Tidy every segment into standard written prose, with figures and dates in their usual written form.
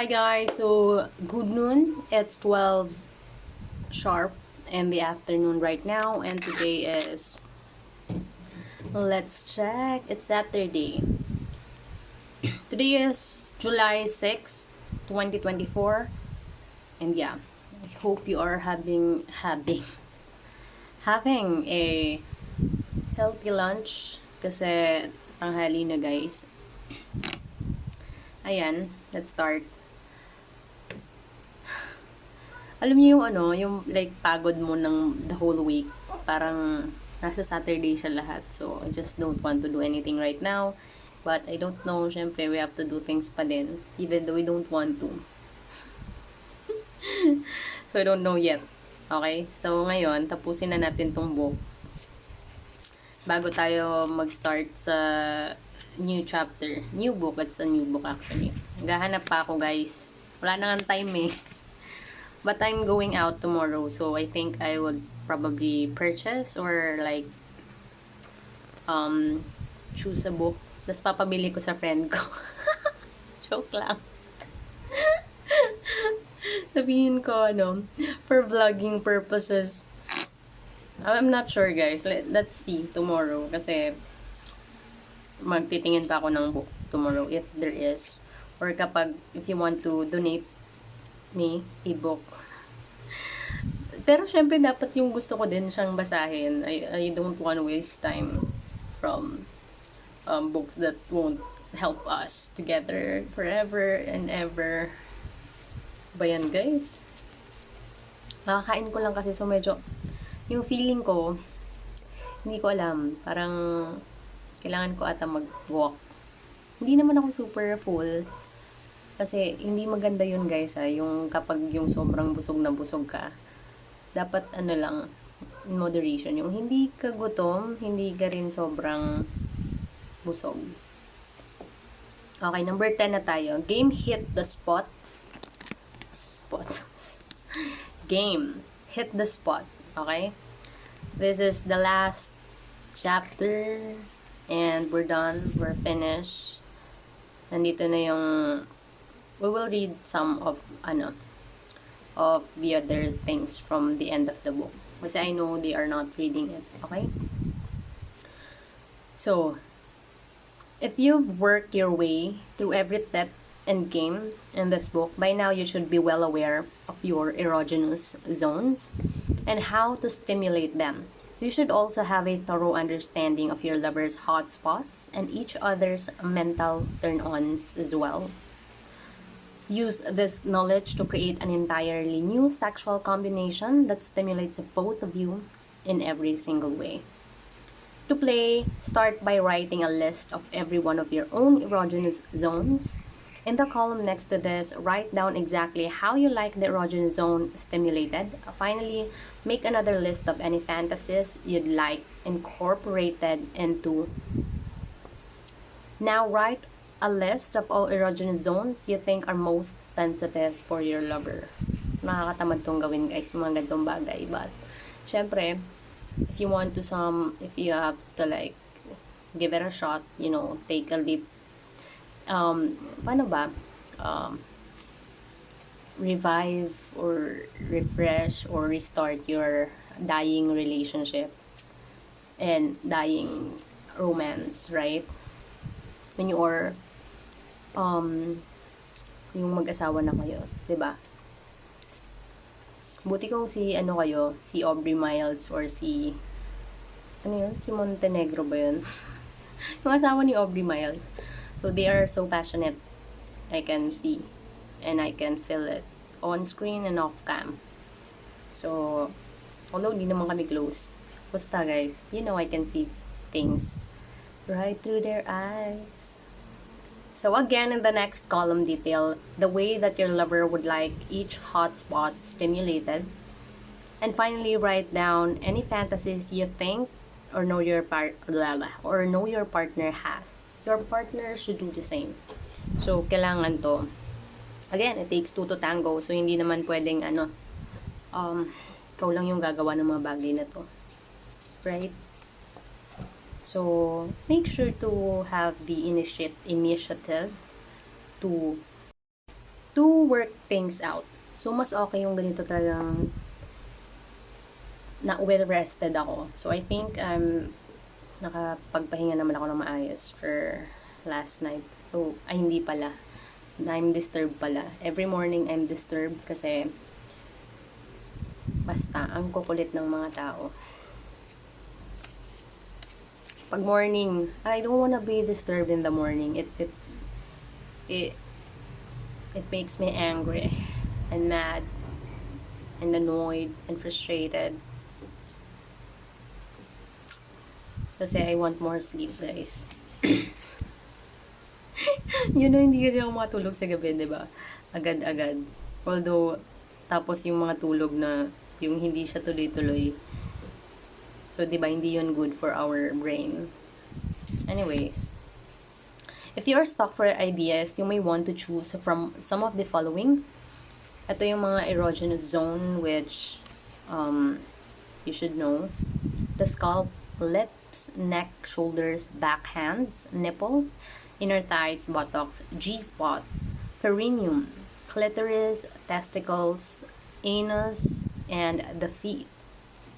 Hi guys, so good noon. It's 12 sharp in the afternoon right now, and today is, let's check, it's Saturday. Today is July 6, 2024, and yeah, I hope you are having a healthy lunch kasi tanghali na guys. Ayan, let's start. Alam niyo yung yung like pagod mo ng the whole week. Parang nasa Saturday siya lahat. So, I just don't want to do anything right now. But I don't know, syempre we have to do things pa din. Even though we don't want to. So, I don't know yet. Okay? So, ngayon, tapusin na natin tong book. Bago tayo mag-start sa new chapter. New book. It's a new book actually. Naghahanap pa ako guys. Wala na nga time eh. But I'm going out tomorrow, so I think I would probably purchase or like choose a book. Tapos papabili ko sa friend ko. Joke lang. Sabihin ko for vlogging purposes. I'm not sure guys. Let's see tomorrow kasi magtitingin pa ako ng book tomorrow if there is. Or if you want to donate me a book. Pero syempre dapat yung gusto ko din siyang basahin. I don't want to waste time from books that won't help us together forever and ever. Ba yan guys? Nakakain ko lang kasi so medyo yung feeling ko hindi ko alam. Parang kailangan ko ata mag-walk. Hindi naman ako super full. Kasi, hindi maganda yun guys yung kapag yung sobrang busog na busog ka. Dapat lang, in moderation. Yung hindi ka gutom, hindi ka rin sobrang busog. Okay, number 10 na tayo. Game hit the spot. Game hit the spot. Okay? This is the last chapter. And we're done. We're finished. Nandito na yung we will read some of the other things from the end of the book. Kasi I know they are not reading it. Okay? So, if you've worked your way through every step and game in this book, by now you should be well aware of your erogenous zones and how to stimulate them. You should also have a thorough understanding of your lover's hot spots and each other's mental turn-ons as well. Use this knowledge to create an entirely new sexual combination that stimulates both of you in every single way. To play, start by writing a list of every one of your own erogenous zones. In the column next to this, write down exactly how you like the erogenous zone stimulated. Finally, make another list of any fantasies you'd like incorporated into. Now write a list of all erogenous zones you think are most sensitive for your lover. Nakakatamad tong gawin guys, yung mga ganitong bagay. But, syempre, if you have to like, give it a shot, take a leap. Paano ba? Revive or refresh or restart your dying relationship and dying romance, right? When you are yung mag-asawa na kayo, 'di ba? Buti kung si Aubrey Miles or si Montenegro ba yun? Yung asawa ni Aubrey Miles. So they are so passionate. I can see and I can feel it on screen and off cam. So although di naman kami close, basta guys, I can see things right through their eyes. So again, in the next column detail, the way that your lover would like each hot spot stimulated. And finally, write down any fantasies you think or know your partner has. Your partner should do the same. So, kailangan to. Again, it takes two to tango. So, hindi naman pwedeng ikaw lang yung gagawa ng mga bagay na to. Right? So, make sure to have the initiative to to work things out. So, mas okay yung ganito talagang na well rested ako. So, I think nakapagpahinga naman ako ng maayos for last night. So, ay hindi pala. I'm disturbed pala. Every morning, I'm disturbed kasi basta, ang kukulit ng mga tao. Pag morning, I don't wanna be disturbed in the morning. It makes me angry and mad and annoyed and frustrated. Kasi I want more sleep, guys. Hindi kasi ako matulog sa gabi, di ba? Agad-agad. Although, tapos yung mga tulog na, yung hindi siya tuloy-tuloy. So, di ba, hindi yun good for our brain. Anyways, if you are stuck for ideas, you may want to choose from some of the following. Ito yung mga erogenous zone which you should know. The scalp, lips, neck, shoulders, back, hands, nipples, inner thighs, buttocks, G-spot, perineum, clitoris, testicles, anus, and the feet.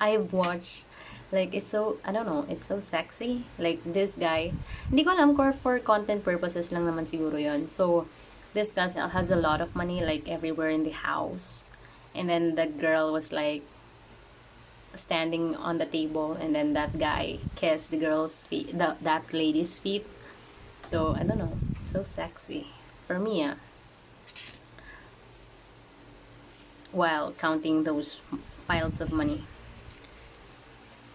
I've watched, like, it's so, I don't know, it's so sexy. Like, this guy, hindi ko alam kung for content purposes lang naman siguro yun. So, this guy has a lot of money, like, everywhere in the house. And then the girl was, like, standing on the table, and then that guy kissed the girl's feet, that lady's feet. So, I don't know, it's so sexy. For me, while counting those piles of money.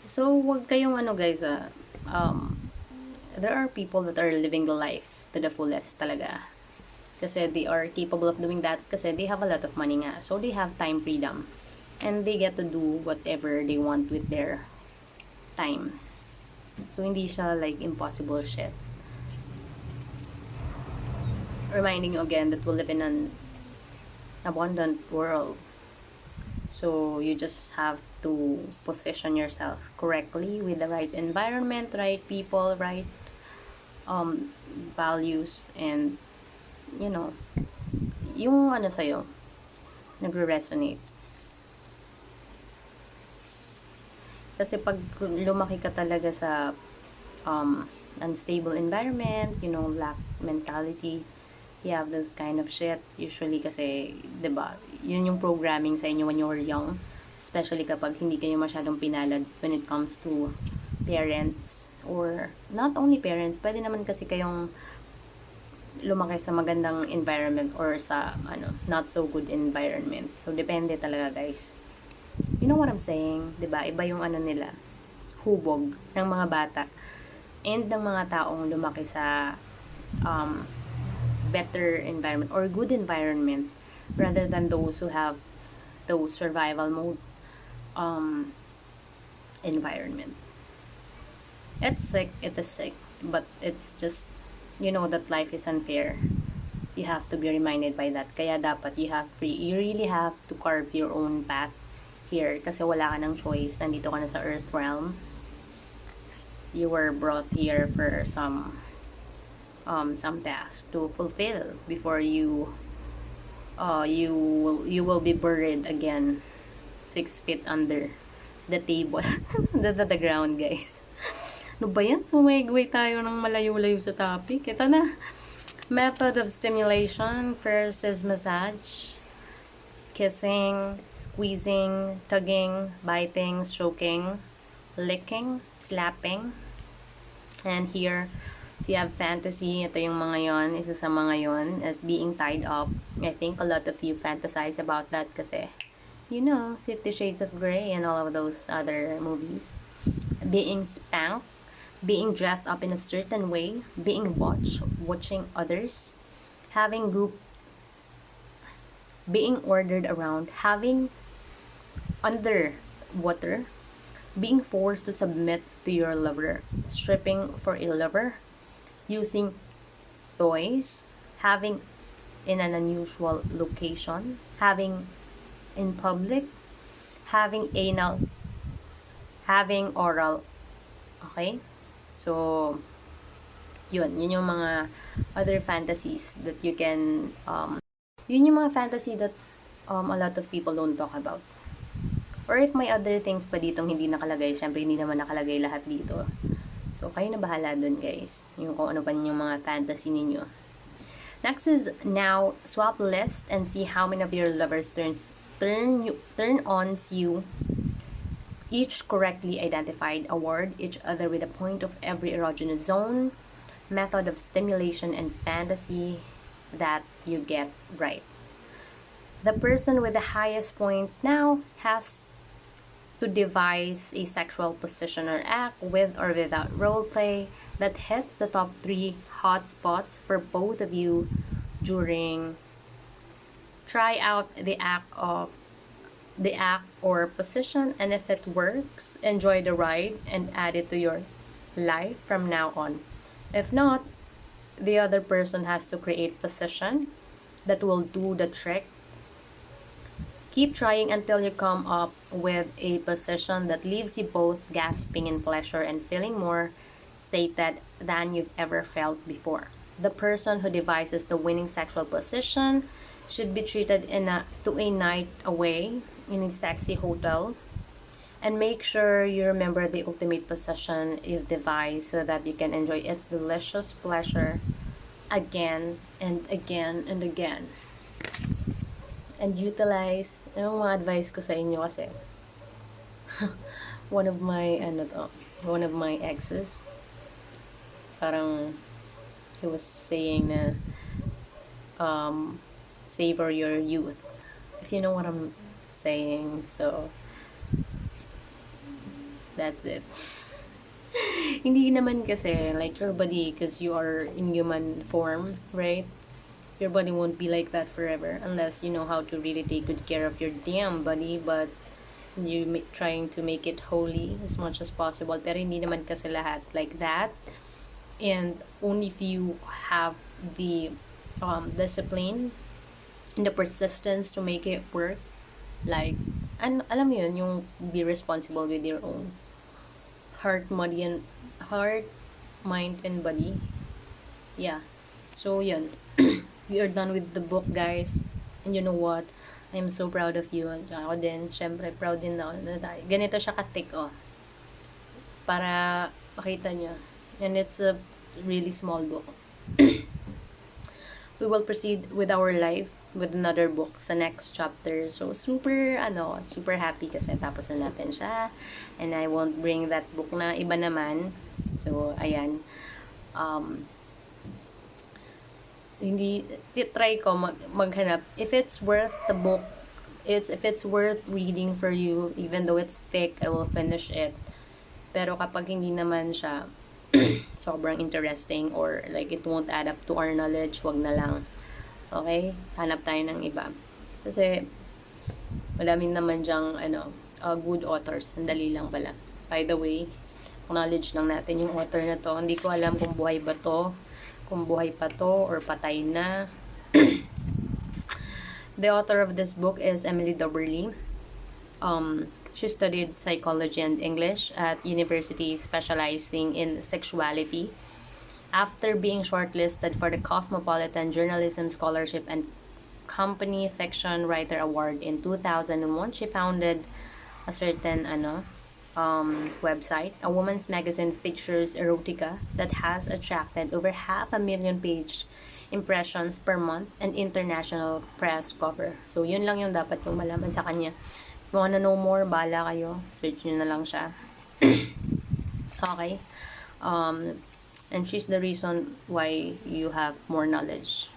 So, wag kayong guys, there are people that are living the life to the fullest talaga. Kasi they are capable of doing that kasi they have a lot of money nga. So, they have time freedom. And they get to do whatever they want with their time. So, hindi siya like impossible shit. Reminding you again that we live in an abundant world. So, you just have to position yourself correctly with the right environment, right people, right values, and yung sa'yo, nagre-resonate. Kasi pag lumaki ka talaga sa unstable environment, lack mentality, you have those kind of shit. Usually kasi, 'di ba? Yun yung programming sa inyo when you were young. Especially kapag hindi kayo masyadong pinalad when it comes to parents. Or not only parents, pwede naman kasi kayong lumaki sa magandang environment or sa not so good environment. So, depende talaga, guys. You know what I'm saying? 'Di ba? Iba yung nila, hubog ng mga bata and ng mga taong lumaki sa better environment or good environment rather than those who have those survival mode environment. It's sick, it is sick, but it's just that life is unfair. You have to be reminded by that. Kaya dapat you really have to carve your own path here kasi wala ka ng choice. Nandito ka na sa earth realm. You were brought here for some task to fulfill before you will be buried again 6 feet under the table. the ground, guys. Ano ba yan? Sumigway tayo ng malayo-layo sa topic. Ito na. Method of stimulation. First is massage, kissing, squeezing, tugging, biting, stroking, licking, slapping. And here, if you have fantasy, ito yung mga yon, isa sa mga yon is being tied up. I think a lot of you fantasize about that kasi 50 Shades of Grey and all of those other movies. Being spanked, being dressed up in a certain way, being watching others, having group, being ordered around, having underwater, being forced to submit to your lover, stripping for a lover, using toys, having in an unusual location, having in public, having anal, having oral. Okay? So, yun yung mga other fantasies that you can Yun yung mga fantasy that a lot of people don't talk about. Or if may other things pa ditong hindi nakalagay, syempre hindi naman nakalagay lahat dito. So, kayo na bahala dun, guys. Yung kung ano pa yung mga fantasy ninyo. Next is now swap list and see how many of your lovers turn-ons you each correctly identified, award each other with a point of every erogenous zone, method of stimulation, and fantasy that you get right. The person with the highest points now has to devise a sexual position or act with or without role play that hits the top 3 hot spots for both of you during try out the act or position, and if it works, enjoy the ride and add it to your life from now on. If not, the other person has to create position that will do the trick. Keep trying until you come up with a position that leaves you both gasping in pleasure and feeling more sated than you've ever felt before. The person who devises the winning sexual position should be treated to a night away in a sexy hotel. And make sure you remember the ultimate position you've devised so that you can enjoy its delicious pleasure again and again and again. And utilize, anong mga advice ko sa inyo kasi one of my exes, parang he was saying na savor your youth, if you know what I'm saying. So that's it. Hindi naman kasi like your body, because you are in human form, right? Your body won't be like that forever unless you know how to really take good care of your damn body, but you trying to make it holy as much as possible. Pero hindi naman kasi lahat like that, and only if you have the discipline and the persistence to make it work. Like, and alam mo yun, yung be responsible with your own heart, mind, and body. Yeah. So, yun. We are done with the book, guys. And you know what? I'm so proud of you. Ako din, syempre, proud din ako. Ganito siya ka-thick, oh. Para makita nyo. And it's a really small book. We will proceed with our life with another book sa next chapter. So, super happy kasi tapos na natin siya. And I won't bring that book na iba naman. So, ayan. Hindi, try ko maghanap. If it's worth the book, if it's worth reading for you, even though it's thick, I will finish it. Pero kapag hindi naman siya sobrang interesting or like it won't add up to our knowledge, wag na lang. Okay? Hanap tayo ng iba. Kasi, madaming naman dyang, good authors. Sandali lang pala. By the way, knowledge lang natin yung author na to. Hindi ko alam kung buhay ba to, kung buhay pa to, or patay na. The author of this book is Emily Dobberly. She studied psychology and English at university, specializing in sexuality. After being shortlisted for the Cosmopolitan Journalism Scholarship and Company Fiction Writer Award in 2001, she founded a certain website. A woman's magazine features erotica that has attracted over 500,000 page impressions per month and international press cover. So, yun lang yung dapat yung malaman sa kanya. If you wanna know more, bahala kayo. Search nyo na lang siya. Okay. And she's the reason why you have more knowledge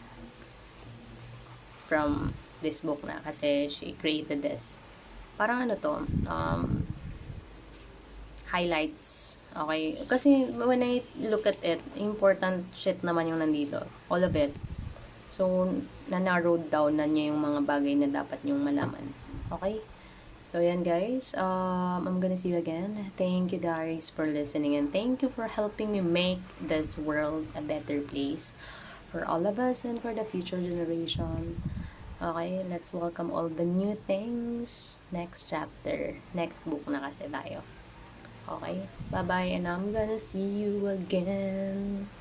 from this book na. Kasi she created this. Parang highlights. Okay? Kasi when I look at it, important shit naman yung nandito. All of it. So, na-narrowed down na niya yung mga bagay na dapat nyong malaman. Okay? So, yan guys. I'm gonna see you again. Thank you guys for listening, and thank you for helping me make this world a better place for all of us and for the future generation. Okay, let's welcome all the new things. Next chapter. Next book na kasi tayo. Okay? Bye-bye, and I'm gonna see you again.